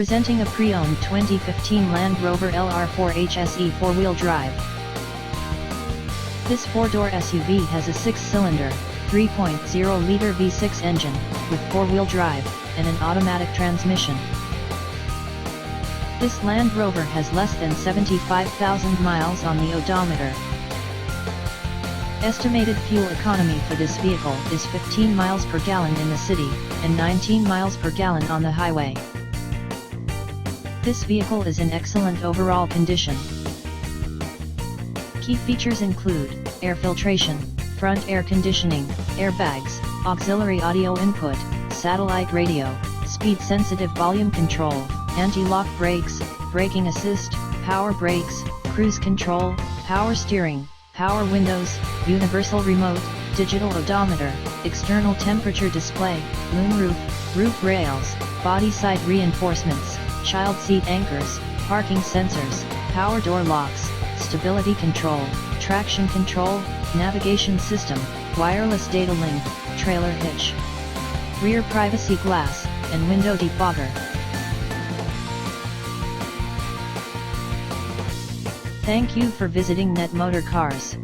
Presenting a pre-owned 2015 Land Rover LR4 HSE 4-wheel drive. This 4-door SUV has a 6-cylinder, 3.0-liter V6 engine, with 4-wheel drive, and an automatic transmission. This Land Rover has less than 75,000 miles on the odometer. Estimated fuel economy for this vehicle is 15 miles per gallon in the city, and 19 miles per gallon on the highway. This vehicle is in excellent overall condition. Key features include air filtration, front air conditioning, airbags, auxiliary audio input, satellite radio, speed-sensitive volume control, anti-lock brakes, braking assist, power brakes, cruise control, power steering, power windows, universal remote, digital odometer, external temperature display, moonroof, roof rails, body side reinforcements, child seat anchors, parking sensors, power door locks, stability control, traction control, navigation system, wireless data link, trailer hitch, rear privacy glass, and window defogger. Thank you for visiting Motorcars.